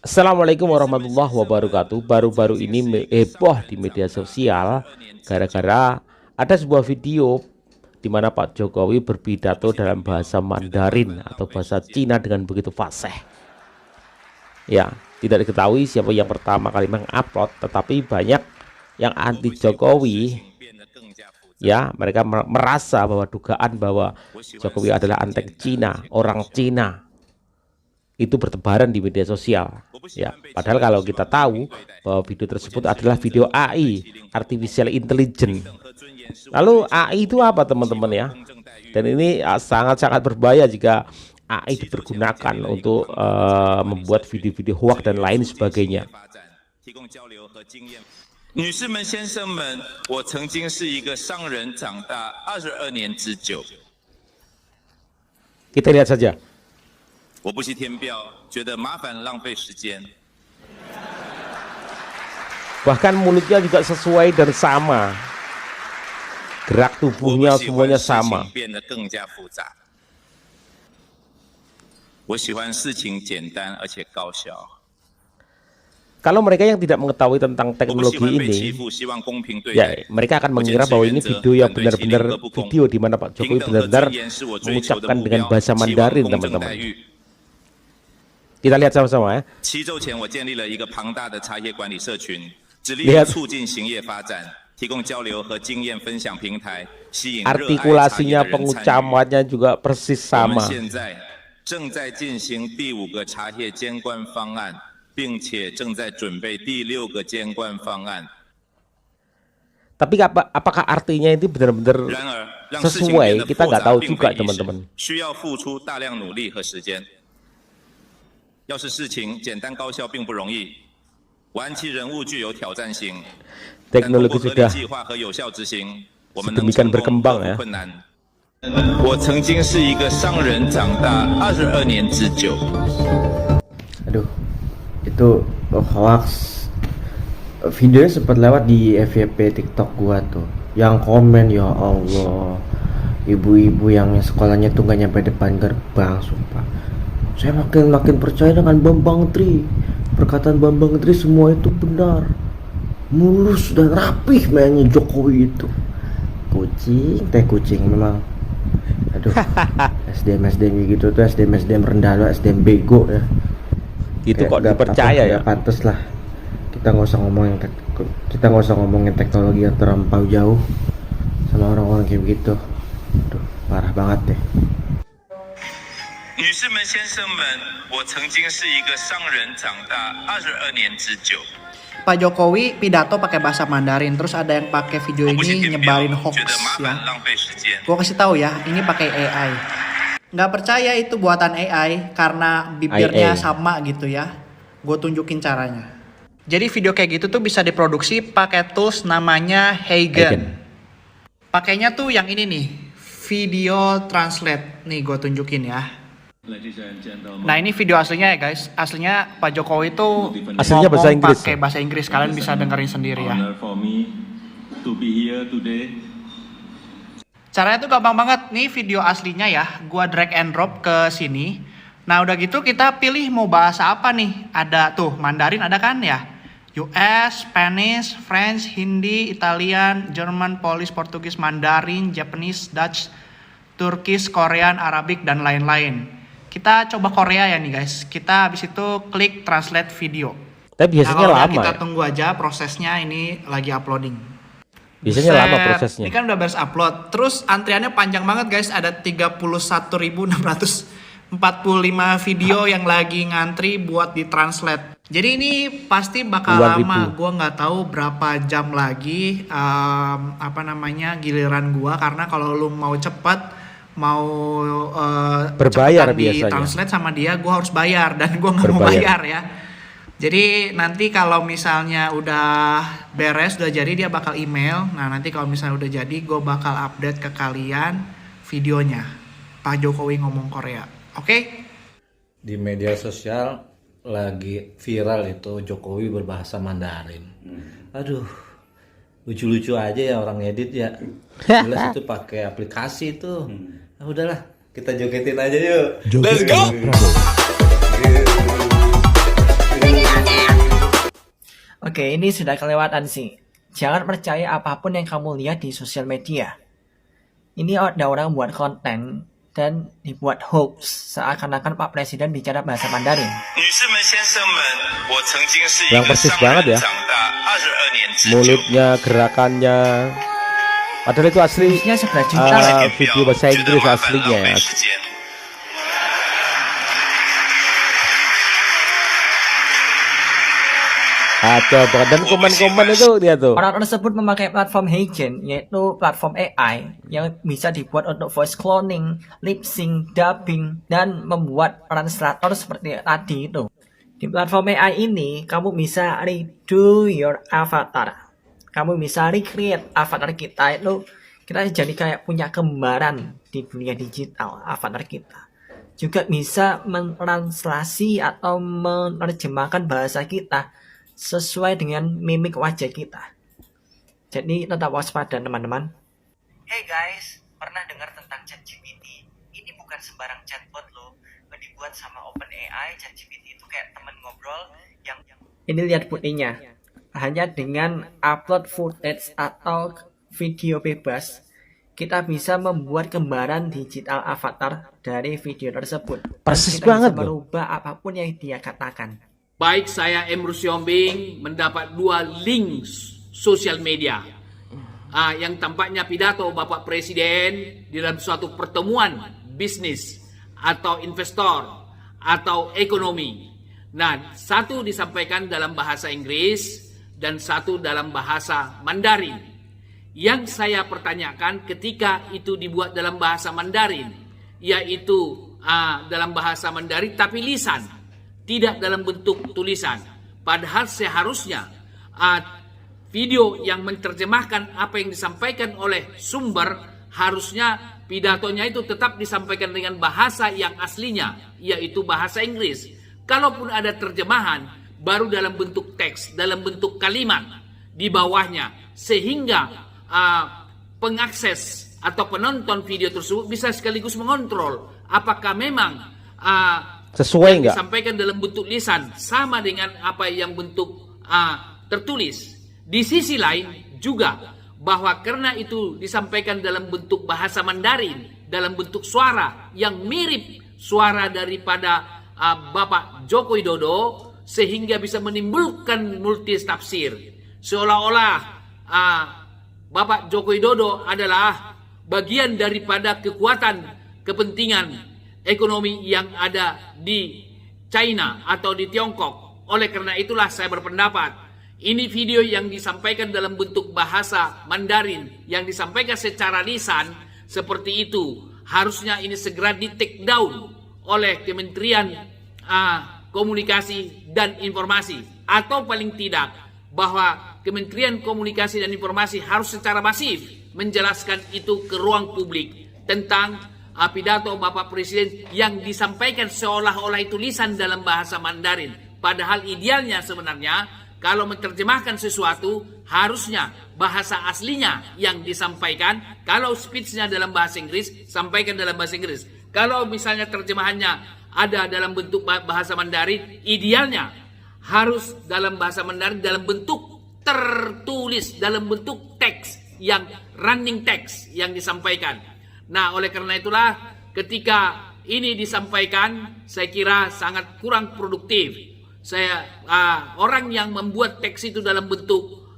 Assalamualaikum warahmatullahi wabarakatuh. Baru-baru ini heboh di media sosial gara-gara ada sebuah video di mana Pak Jokowi berpidato dalam bahasa Mandarin atau bahasa Cina dengan begitu fasih. Ya, tidak diketahui siapa yang pertama kali mengupload, tetapi banyak yang anti Jokowi. Ya, mereka merasa bahwa dugaan bahwa Jokowi adalah antek Cina, orang Cina, itu bertebaran di media sosial. Ya, padahal kalau kita tahu bahwa video tersebut adalah video AI, artificial intelligence. Lalu AI itu apa, teman-teman ya? Dan ini sangat-sangat berbahaya jika AI dipergunakan untuk membuat video-video hoax dan lain sebagainya. 女士们、先生们，我曾经是一个商人，长大22年之久。 Kita lihat saja. 我不惜填表，觉得麻烦浪费时间。 Bahkan mulutnya juga sesuai dan sama. Gerak tubuhnya semuanya sama. 变得更加复杂。我喜欢事情简单而且高效。 Kalau mereka yang tidak mengetahui tentang teknologi ini, ya mereka akan mengira bahwa ini video yang benar-benar video di mana Pak Jokowi benar-benar mengucapkan dengan bahasa Mandarin, teman-teman. Kita lihat sama-sama ya. 7周前，我建立了一个庞大的茶叶管理社群，致力于促进行业发展，提供交流和经验分享平台，吸引热爱茶叶的人参与。 Artikulasinya, pengucapannya juga persis 我们 sama. 现在正在进行第5个茶叶监管方案。 并且正在准备第6个监管方案。 Tapi apakah artinya itu benar-benar sesuai? Kita nggak tahu juga, teman-teman. 需要付出大量努力和时间。要是事情简单高效并不容易，玩其人物具有挑战性。 Teknologi sudah 计划和有效执行，我们能 sedemikian berkembang ya. 困难。我曾经是一个商人，长大22年之久。 Aduh, itu hoax. Videonya sempat lewat di FYP TikTok gua tuh. Yang komen, ya Allah, ibu-ibu yang sekolahnya tuh gak nyampe depan gerbang, sumpah. Saya makin percaya dengan Bambang Tri. Perkataan Bambang Tri semua itu benar, mulus dan rapih mainnya Jokowi itu. Kucing memang. Aduh, SDM gitu tuh, SDM rendah, SDM bego ya. Itu Kayak kok dipercaya ya? Pantes lah. Kita nggak usah ngomongin teknologi yang terlampau jauh sama orang-orang kayak begitu. Aduh, parah banget deh. 女士们、先生们，我曾经是一个商人，长大22年之久。 Pak Jokowi pidato pakai bahasa Mandarin, terus ada yang pakai video ini nyebarin hoax ya. Gua kasih tahu ya, ini pakai AI. Nggak percaya itu buatan AI karena bibirnya sama gitu ya. Gue tunjukin caranya. Jadi video kayak gitu tuh bisa diproduksi pakai tools namanya Hagen. Pakainya tuh yang ini nih, video translate. Nih gue tunjukin ya. Nah ini video aslinya ya guys. Aslinya Pak Jokowi tuh Aslinya bahasa Inggris. Pakai bahasa Inggris, kalian bisa dengerin sendiri ya. Caranya tuh gampang banget. Nih video aslinya ya, gua drag and drop ke sini. Nah udah gitu kita pilih mau bahasa apa nih. Ada tuh Mandarin ada kan ya, US, Spanish, French, Hindi, Italian, German, Polish, Portugis, Mandarin, Japanese, Dutch, Turkish, Korean, Arabic dan lain-lain. Kita coba Korea ya nih guys. Kita habis itu klik translate video. Tapi biasanya nah, lama kita ya? tunggu aja prosesnya, ini lagi uploading. Biasanya lama prosesnya. Ini kan udah beres upload. Terus antriannya panjang banget guys. Ada 31.645 video yang lagi ngantri buat ditranslate. Jadi ini pasti bakal lama. Gua nggak tahu berapa jam lagi giliran gua. Karena kalau lu mau cepat, mau berbayar biasanya. Ditranslate sama dia, gua harus bayar dan gua nggak mau bayar ya. Jadi nanti kalau misalnya udah beres, udah jadi, dia bakal email. Nah nanti kalau misalnya udah jadi, gue bakal update ke kalian videonya Pak Jokowi ngomong Korea. Oke? Di media sosial lagi viral itu Jokowi berbahasa Mandarin. Aduh, lucu-lucu aja ya orang edit ya. Jelas itu pakai aplikasi itu. Nah, udahlah, kita jogetin aja yuk. Let's go. Oke, ini sudah kelewatan sih. Jangan percaya apapun yang kamu lihat di sosial media. Ini ada orang buat konten dan dibuat hoax seakan-akan Pak Presiden bicara bahasa Mandarin. Yang persis banget ya. Mulutnya, gerakannya. Padahal itu asli Views-nya 11 juta. video bahasa Inggris aslinya ya. Coba dan komen-komen itu dia tuh. Orang tersebut memakai platform Heijen, yaitu platform AI yang bisa dibuat untuk voice cloning, lip sync, dubbing, dan membuat translator seperti tadi itu. Di platform AI ini, kamu bisa redo your avatar. Kamu bisa recreate avatar kita itu, kita jadi kayak punya gambaran di dunia digital avatar kita. Juga bisa mentranslasi atau menerjemahkan bahasa kita sesuai dengan mimik wajah kita. Jadi tetap waspada teman-teman. Hey guys, pernah dengar tentang ChatGPT? Ini bukan sembarang chatbot loh. Dibuat sama OpenAI. ChatGPT itu kayak teman ngobrol yang ini lihat buktinya. Hanya dengan upload footage atau video bebas, kita bisa membuat gambaran digital avatar dari video tersebut. Persis Kita banget bisa loh. merubah apapun yang dia katakan. Baik saya Emrus Siombing mendapat 2 link sosial media yang tampaknya pidato Bapak Presiden di dalam suatu pertemuan bisnis atau investor atau ekonomi. Nah, satu disampaikan dalam bahasa Inggris dan satu dalam bahasa Mandarin. Yang saya pertanyakan ketika itu dibuat dalam bahasa Mandarin, yaitu dalam bahasa Mandarin tapi lisan, tidak dalam bentuk tulisan. Padahal seharusnya video yang menerjemahkan apa yang disampaikan oleh sumber, harusnya pidatonya itu tetap disampaikan dengan bahasa yang aslinya, yaitu bahasa Inggris. Kalaupun ada terjemahan, baru dalam bentuk teks, dalam bentuk kalimat di bawahnya, sehingga pengakses atau penonton video tersebut bisa sekaligus mengontrol apakah memang Sesuai yang nggak? disampaikan dalam bentuk lisan sama dengan apa yang bentuk tertulis. Di sisi lain juga bahwa karena itu disampaikan dalam bentuk bahasa Mandarin, dalam bentuk suara yang mirip suara daripada Bapak Joko Widodo, sehingga bisa menimbulkan multitafsir, seolah-olah Bapak Joko Widodo adalah bagian daripada kekuatan kepentingan ekonomi yang ada di China atau di Tiongkok. Oleh karena itulah saya berpendapat ini video yang disampaikan dalam bentuk bahasa Mandarin, yang disampaikan secara lisan seperti itu, harusnya ini segera di take down oleh Kementerian Komunikasi dan Informasi, atau paling tidak bahwa Kementerian Komunikasi dan Informasi harus secara masif menjelaskan itu ke ruang publik tentang pidato Bapak Presiden yang disampaikan seolah-olah itu lisan dalam bahasa Mandarin. Padahal idealnya sebenarnya kalau menerjemahkan sesuatu harusnya bahasa aslinya yang disampaikan. Kalau speech-nya dalam bahasa Inggris, sampaikan dalam bahasa Inggris. Kalau misalnya terjemahannya ada dalam bentuk bahasa Mandarin, idealnya harus dalam bahasa Mandarin dalam bentuk tertulis, dalam bentuk teks yang running text yang disampaikan. Nah, oleh karena itulah ketika ini disampaikan, saya kira sangat kurang produktif. Orang yang membuat teks itu dalam bentuk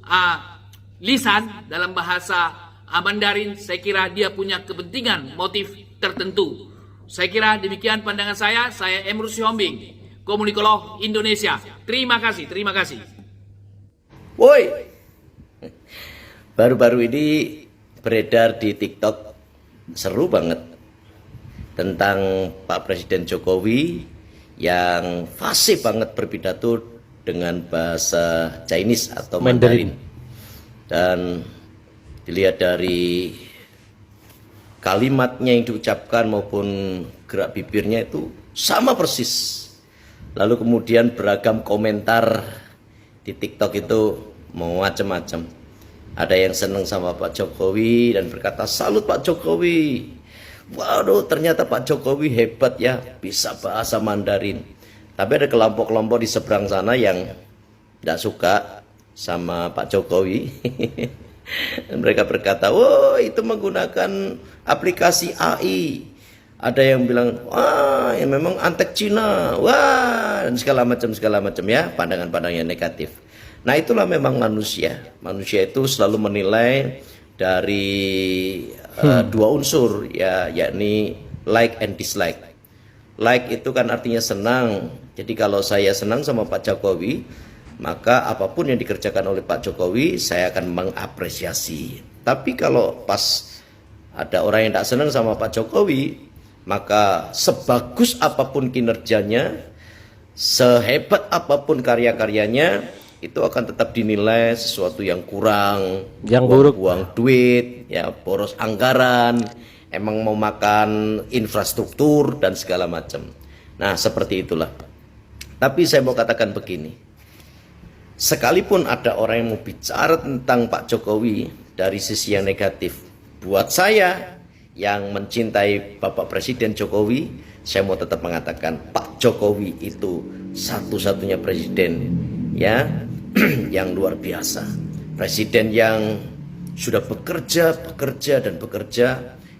lisan dalam bahasa Mandarin, saya kira dia punya kepentingan, motif tertentu. Saya kira demikian pandangan saya. Saya Emrus Siombing, Komunikolog Indonesia. Terima kasih, terima kasih. Woi, baru-baru ini beredar di TikTok seru banget tentang Pak Presiden Jokowi yang fasih banget berpidato dengan bahasa Chinese atau Mandarin. Dan dilihat dari kalimatnya yang diucapkan maupun gerak bibirnya itu sama persis. Lalu kemudian beragam komentar di TikTok itu macam-macam. Ada yang senang sama Pak Jokowi dan berkata salut Pak Jokowi. Waduh, ternyata Pak Jokowi hebat ya, bisa bahasa Mandarin. Tapi ada kelompok-kelompok di seberang sana yang tidak suka sama Pak Jokowi. Mereka berkata, "Oh, itu menggunakan aplikasi AI." Ada yang bilang, "Wah, ya memang antek Cina." Wah, dan segala macam ya, pandangan-pandangan yang negatif. Nah, itulah memang manusia. Manusia itu selalu menilai dari dua unsur ya, yakni like and dislike. Like itu kan artinya senang. Jadi kalau saya senang sama Pak Jokowi, maka apapun yang dikerjakan oleh Pak Jokowi saya akan mengapresiasi. Tapi kalau pas ada orang yang tak senang sama Pak Jokowi, maka sebagus apapun kinerjanya, sehebat apapun karya-karyanya, itu akan tetap dinilai sesuatu yang kurang, yang buruk, buang duit, ya boros anggaran, emang mau makan infrastruktur dan segala macam. Nah, seperti itulah. Tapi saya mau katakan begini, sekalipun ada orang yang mau bicara tentang Pak Jokowi dari sisi yang negatif, buat saya yang mencintai Bapak Presiden Jokowi, saya mau tetap mengatakan Pak Jokowi itu satu-satunya presiden ya yang luar biasa. Presiden yang sudah bekerja.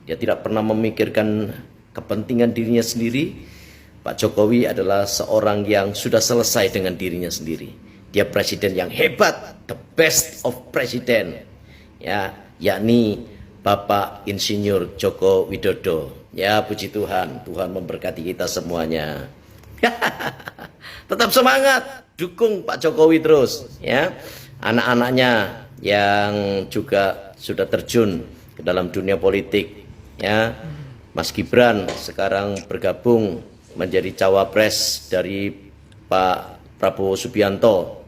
Dia tidak pernah memikirkan kepentingan dirinya sendiri. Pak Jokowi adalah seorang yang sudah selesai dengan dirinya sendiri. Dia presiden yang hebat, the best of president, ya, yakni Bapak Insinyur Joko Widodo. Ya, puji Tuhan, Tuhan memberkati kita semuanya. Tetap semangat, dukung Pak Jokowi terus, ya. Anak-anaknya yang juga sudah terjun ke dalam dunia politik, ya. Mas Gibran sekarang bergabung menjadi cawapres dari Pak Prabowo Subianto,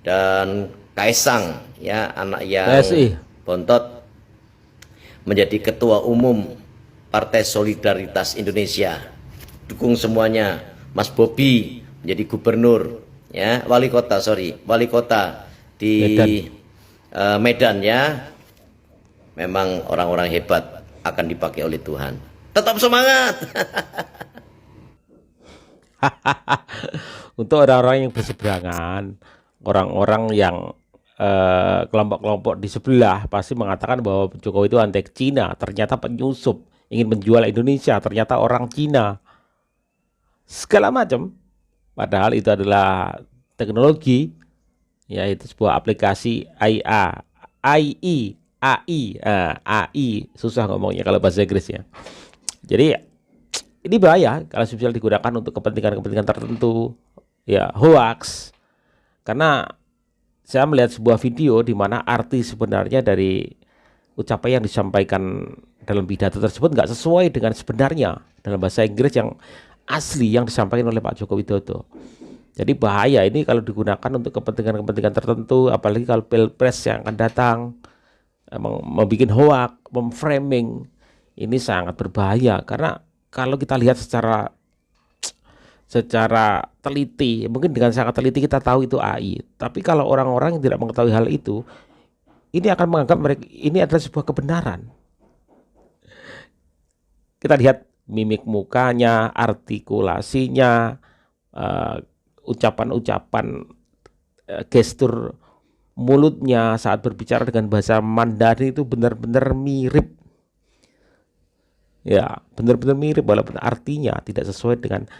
dan Kaisang, ya, anak yang bontot, menjadi ketua umum Partai Solidaritas Indonesia. Dukung semuanya. Mas Bobi menjadi gubernur, ya, wali kota di Medan, ya. Memang orang-orang hebat akan dipakai oleh Tuhan. Tetap semangat. Untuk orang-orang yang berseberangan, orang-orang yang kelompok-kelompok di sebelah pasti mengatakan bahwa Jokowi itu antek Cina, ternyata penyusup, ingin menjual Indonesia, ternyata orang Cina, segala macam. Padahal itu adalah teknologi, yaitu sebuah aplikasi AI, susah ngomongnya kalau bahasa Inggrisnya. Jadi ini bahaya kalau misal digunakan untuk kepentingan-kepentingan tertentu, ya, hoax. Karena saya melihat sebuah video di mana arti sebenarnya dari ucapan yang disampaikan dalam pidato tersebut nggak sesuai dengan sebenarnya dalam bahasa Inggris yang asli yang disampaikan oleh Pak Joko Widodo. Jadi bahaya ini kalau digunakan untuk kepentingan-kepentingan tertentu, apalagi kalau pilpres yang akan datang, emang membuat hoax, memframing, ini sangat berbahaya. Karena kalau kita lihat secara teliti, mungkin dengan sangat teliti kita tahu itu AI. Tapi kalau orang-orang yang tidak mengetahui hal itu, ini akan menganggap mereka ini adalah sebuah kebenaran. Kita lihat mimik mukanya, artikulasinya, ucapan-ucapan, gestur mulutnya saat berbicara dengan bahasa Mandarin itu benar-benar mirip. Ya, benar-benar mirip walaupun artinya tidak sesuai dengan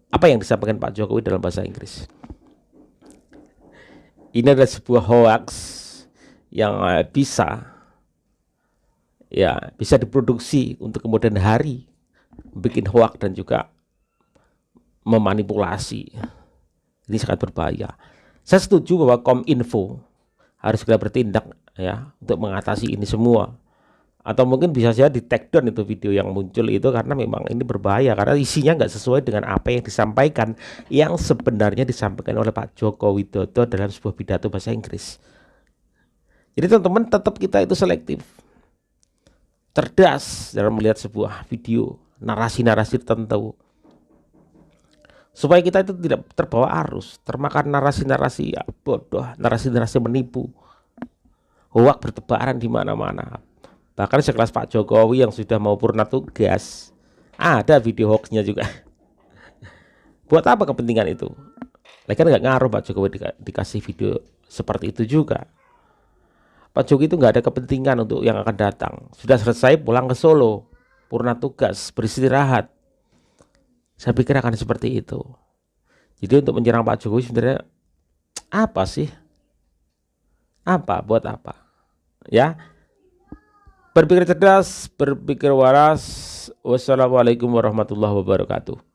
apa yang disampaikan Pak Jokowi dalam bahasa Inggris. Ini adalah sebuah hoax yang bisa diproduksi untuk kemudian hari, bikin hoax dan juga memanipulasi. Ini sangat berbahaya. Saya setuju bahwa Kominfo harus segera bertindak, ya, untuk mengatasi ini semua. Atau mungkin bisa saja di take down itu video yang muncul itu, karena memang ini berbahaya, karena isinya nggak sesuai dengan apa yang disampaikan, yang sebenarnya disampaikan oleh Pak Joko Widodo dalam sebuah pidato bahasa Inggris. Jadi teman-teman, tetap kita itu selektif, cerdas dalam melihat sebuah video, narasi-narasi tertentu, supaya kita itu tidak terbawa arus, termakan narasi-narasi bodoh, narasi-narasi menipu, hoax bertebaran di mana-mana. Bahkan sekelas Pak Jokowi yang sudah mau purna tugas, ada video hoaxnya juga. Buat apa kepentingan itu? Lagi kan nggak ngaruh Pak Jokowi dikasih video seperti itu juga. Pak Jokowi itu nggak ada kepentingan untuk yang akan datang. Sudah selesai pulang ke Solo, purna tugas, beristirahat. Saya pikir akan seperti itu. Jadi untuk menyerang Pak Jokowi sebenarnya apa sih? Apa? Buat apa? Ya. Berpikir cerdas, berpikir waras. Wassalamualaikum warahmatullahi wabarakatuh.